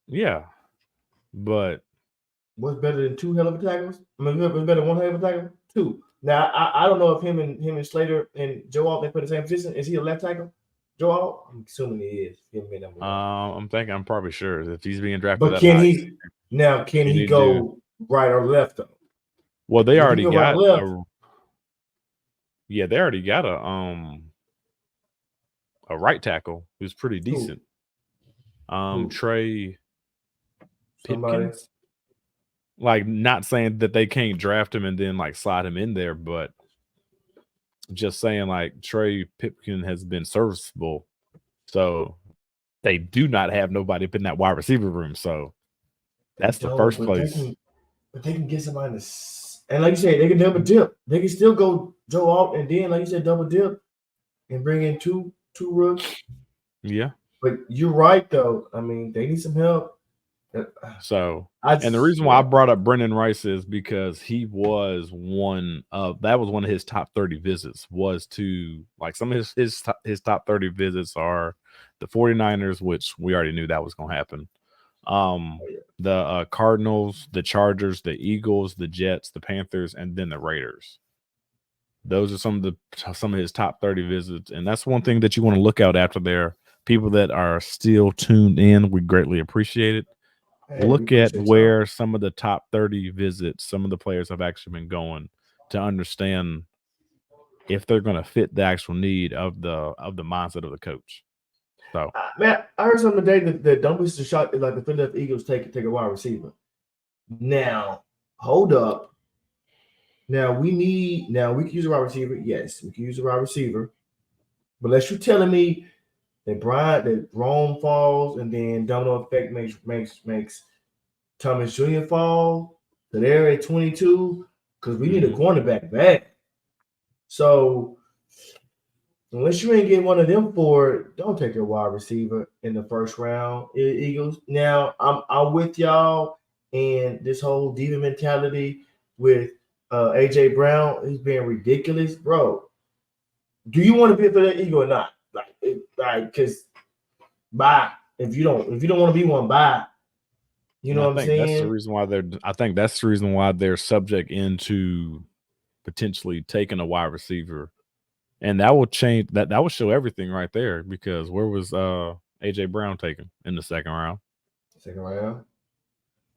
Yeah, but what's better than two hell of a tackles? I mean, what's better than one hell of a tackle? Two. Now I don't know if him and Slater and Joe they put the same position. Is he a left tackle? Joe, I'm assuming he is. I'm probably sure if he's being drafted. But can he go right or left though? Well, they already got they already got a right tackle who's pretty decent. Trey Pipkins. Like, not saying that they can't draft him and then like slide him in there, but just saying like Trey Pipkin has been serviceable. So they do not have nobody up in that wide receiver room. So that's the first place. But they can get somebody in and like you say, they can double dip. They can still go Joe out and then, like you said, double dip and bring in two rooks. Yeah. But you're right though. I mean, they need some help. So, and the reason why I brought up Brennan Rice is because he was one of his top 30 visits was to like some of his top 30 visits are the 49ers, which we already knew that was going to happen. The Cardinals, the Chargers, the Eagles, the Jets, the Panthers, and then the Raiders. Those are some of his top 30 visits, and that's one thing that you want to look out after there. People that are still tuned in, we greatly appreciate it. Look at where some of the top 30 visits, some of the players have actually been going to understand if they're going to fit the actual need of the mindset of the coach. So, man, I heard something today that don't be shot like the Philadelphia Eagles take a wide receiver. Now, hold up. Now we can use a wide receiver. Yes, we can use a wide receiver. But unless you're telling me that Rome falls and then domino effect makes Thomas Jr. fall. So they're at 22 because we need a cornerback back. So unless you ain't getting one of them don't take a wide receiver in the first round, Eagles. Now I'm with y'all and this whole diva mentality with AJ Brown is being ridiculous, bro. Do you want to be for that Eagle or not? Because bye. If you don't want to be one, bye. You know what I'm saying? That's the reason why that's the reason why they're subject into potentially taking a wide receiver, and that will change. That will show everything right there. Because where was AJ Brown taken in the second round?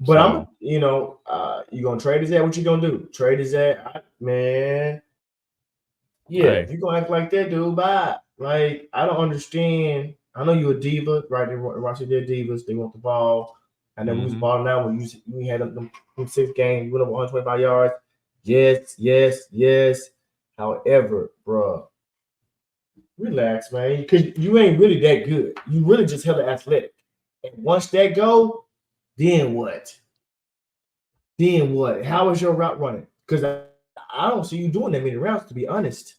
But you gonna trade his at? What you gonna do? Trade his at, man? Yeah, if you gonna act like that, dude, bye. Like, I don't understand. I know you're a diva, right? They're divas. They want the ball. I know who's balling out when you had them 6 games, you went over 125 yards. Yes. However, bro, relax, man, because you ain't really that good. You really just hella athletic. And once that go, then what? How is your route running? Because I don't see you doing that many routes, to be honest.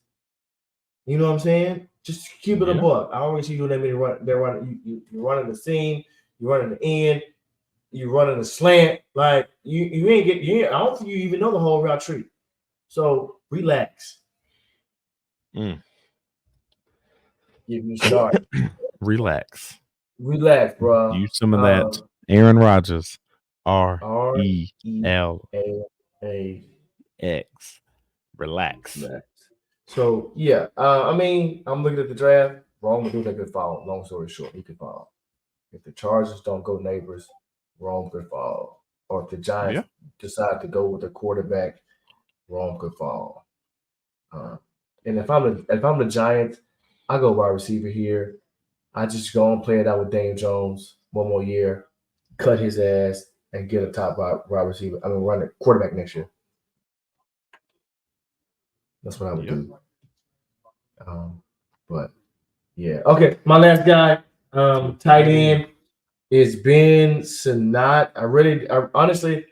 You know what I'm saying? Just keep it a buck. I don't really see you doing that many runs. You're running the seam, you're running the end, you're running the slant. Like you ain't. I don't think you even know the whole route tree. So relax. Give me start. Relax, bro. Use some of that Aaron Rodgers. RELAX. Relax. So yeah, I mean, I'm looking at the draft. Rome will do that could fall. Long story short, he could fall. If the Chargers don't go neighbors, Rome could fall. Or if the Giants decide to go with a quarterback, Rome could fall. And if I'm the Giants, I go wide receiver here. I just go and play it out with Daniel Jones one more year, cut his ass, and get a top wide receiver. Run a quarterback next year. That's what I would do. But yeah. Okay, my last guy, tight end, is Ben Sinnott. Honestly,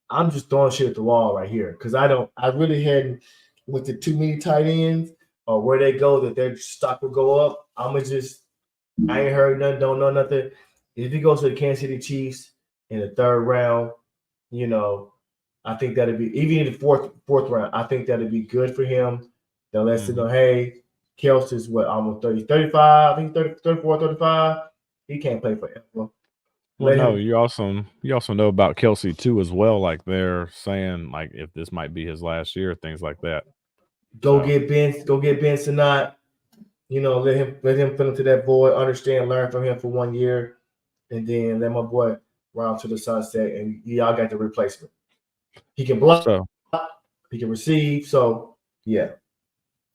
I'm just throwing shit at the wall right here because I really hadn't with the too many tight ends or where they go that their stock will go up. I ain't heard nothing, don't know nothing. If he goes to the Kansas City Chiefs, in the third round, I think that'd be even in the fourth round. I think that'd be good for him. That lets him know, hey, Kelsey's what, almost 30, 35, I think 30, 34, 35. He can't play forever. Well, no, you also know about Kelsey too as well. Like they're saying, like if this might be his last year, things like that. Go get Ben Sinnott. Let him fill into that void, understand, learn from him for 1 year, and then let my boy round to the sunset, and y'all got the replacement. He can block, he can receive. So yeah.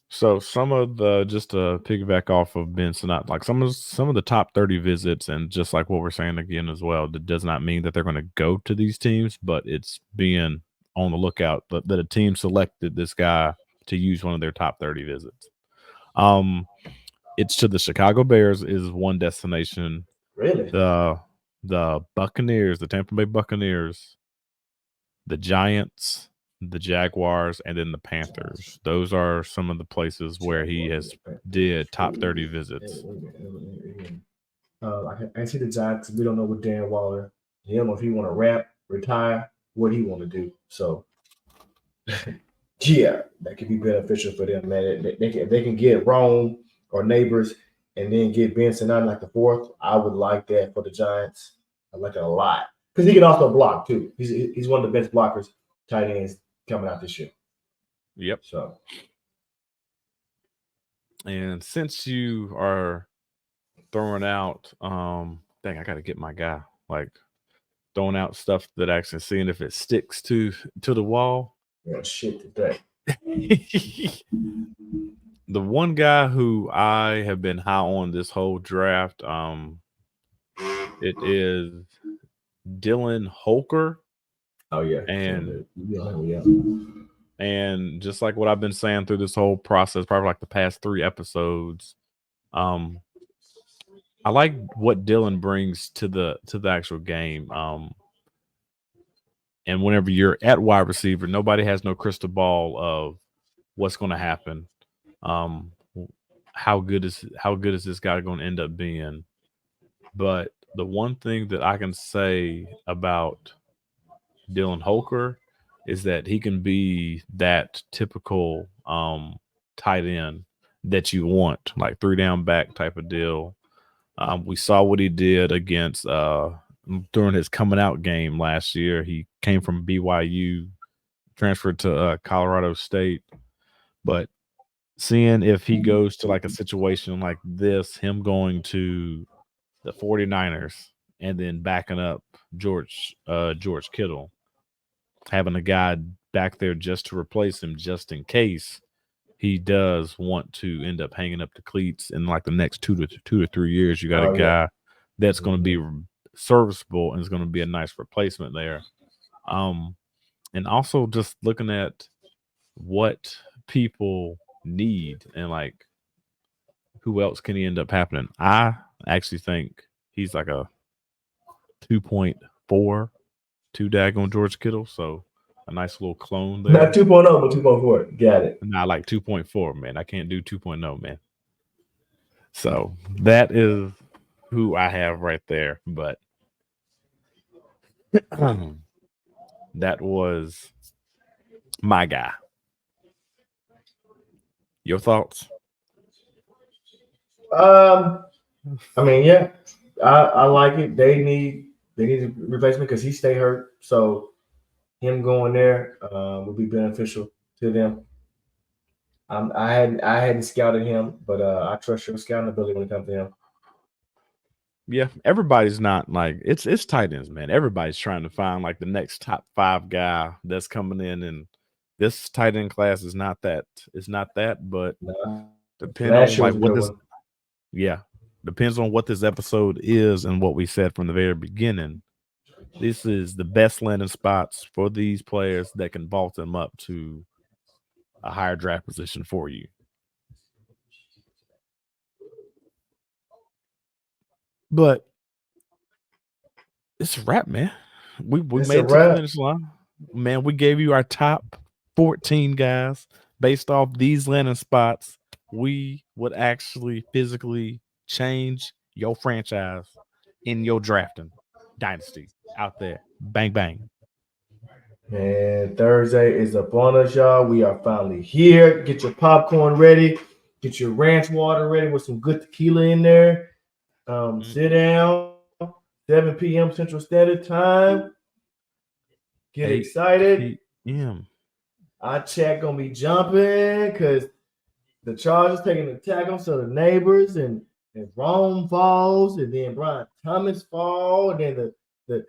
So some of the, just to piggyback off of Ben Sinnott, like some of the top 30 visits, and just like what we're saying again as well, that does not mean that they're going to go to these teams, but it's being on the lookout that a team selected this guy to use one of their top 30 visits. It's to the Chicago Bears is one destination. Really? The Buccaneers, the Tampa Bay Buccaneers, the Giants, the Jaguars, and then the Panthers. Those are some of the places where he has did top 30 visits. I see the Giants. We don't know what Dan Waller. He don't know if he want to rap, retire, what he want to do. So yeah, that could be beneficial for them, man. They can get Rome or Neighbors and then get Benson out like the fourth. I would like that for the Giants. I like it a lot because he can also block too. He's one of the best blockers, tight ends coming out this year. Yep. So, and since you are throwing out, dang, I got to get my guy like throwing out stuff that actually seeing if it sticks to the wall. Yeah, shit today. The one guy who I have been high on this whole draft, it is Dylan Horka. Oh yeah, and just like what I've been saying through this whole process, probably like the past 3 episodes, I like what Dylan brings to the actual game. And whenever you're at wide receiver, nobody has no crystal ball of what's going to happen. How good is this guy going to end up being? But the one thing that I can say about Dylan Horka is that he can be that typical tight end that you want, like 3-down back type of deal. We saw what he did against during his coming out game last year. He came from BYU, transferred to Colorado State, but seeing if he goes to like a situation like this, him going to the 49ers and then backing up George Kittle, having a guy back there just to replace him, just in case he does want to end up hanging up the cleats in like the next 2 to 3 years. You got a guy that's going to be serviceable and is going to be a nice replacement there. And also just looking at what people need and like who else can he end up happening. I actually think he's like a 2.4 to daggone George Kittle, so a nice little clone there. Not 2.0, but 2.4. Got it. Not like 2.4, man. I can't do 2.0, man. So that is who I have right there. But that was my guy. Your thoughts? I mean, yeah, I like it. They need a replacement because he stay hurt. So him going there would be beneficial to them. I hadn't scouted him, but I trust your scouting ability when it comes to him. Yeah, everybody's not like it's tight ends, man. Everybody's trying to find like the next top 5 guy that's coming in, and this tight end class is not that. It's not that, but depends on like what this. Yeah, depends on what this episode is and what we said from the very beginning. This is the best landing spots for these players that can vault them up to a higher draft position for you. But it's a wrap, man. We made it to the finish line. Man, we gave you our top 14 guys based off these landing spots. We would actually physically change your franchise in your drafting dynasty. out there. Bang, bang. Man, Thursday is upon us, y'all. We are finally here. Get your popcorn ready. Get your ranch water ready with some good tequila in there. Sit down. 7 p.m. Central Standard Time. Get excited. Our chat gonna be jumping because the Chargers taking an attack on some of the neighbors, and Rome falls, and then Brian Thomas fall, and then the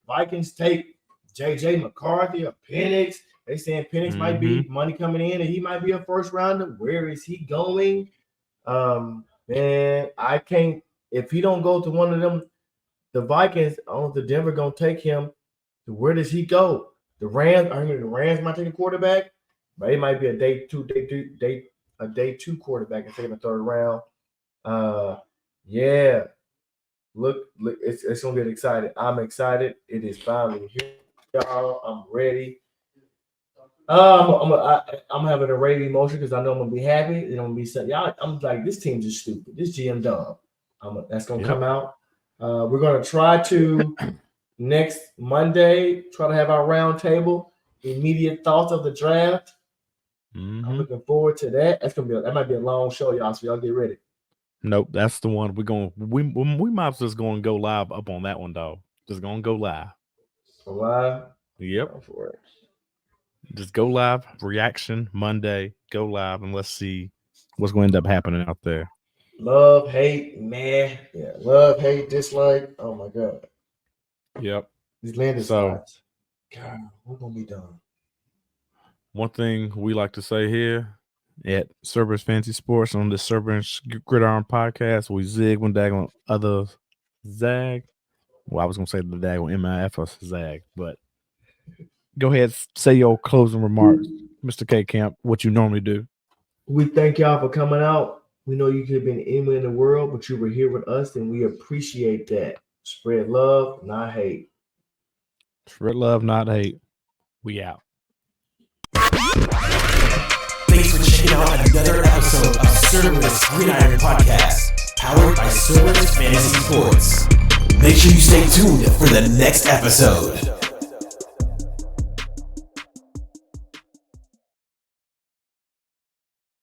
Vikings take J.J. McCarthy or Penix. They saying Penix might be money coming in, and he might be a first rounder. Where is he going? Man, I can't. If he don't go to one of them, the Vikings, I don't know if the Denver gonna take him. Where does he go? The Rams. I heard the Rams might take a quarterback, but it might be a day two quarterback and taking the third round. Yeah. Look, it's gonna get excited. I'm excited. It is finally here, y'all. I'm ready. I'm having a rave emotion because I know I'm gonna be happy and I'm gonna be sad. Y'all, I'm like, this team's just stupid. This GM dumb. That's gonna come out. We're gonna try to next Monday try to have our roundtable. Immediate thoughts of the draft. I'm looking forward to that. That might be a long show, y'all. So y'all get ready. Nope, that's the one we might as well just going to go live up on that one, dog. Just going to go live. Live? Yep. For it. Just go live. Reaction Monday. Go live and let's see what's going to end up happening out there. Love, hate, man. Yeah, love, hate, dislike. Oh my God. Yep. These landing spots. God, we're gonna be done. One thing we like to say here at Cerberus Fantasy Sports on the Cerberus Gridiron Podcast, we zig when daggone others zag. Well, I was going to say the daggone MIF or zag, but go ahead, say your closing remarks, Mr. K Camp, what you normally do. We thank y'all for coming out. We know you could have been anywhere in the world, but you were here with us, and we appreciate that. Spread love, not hate. Spread love, not hate. We out. Thanks for checking out another episode of Cerberus Gridiron Podcast, powered by Cerberus Fantasy Sports. Make sure you stay tuned for the next episode.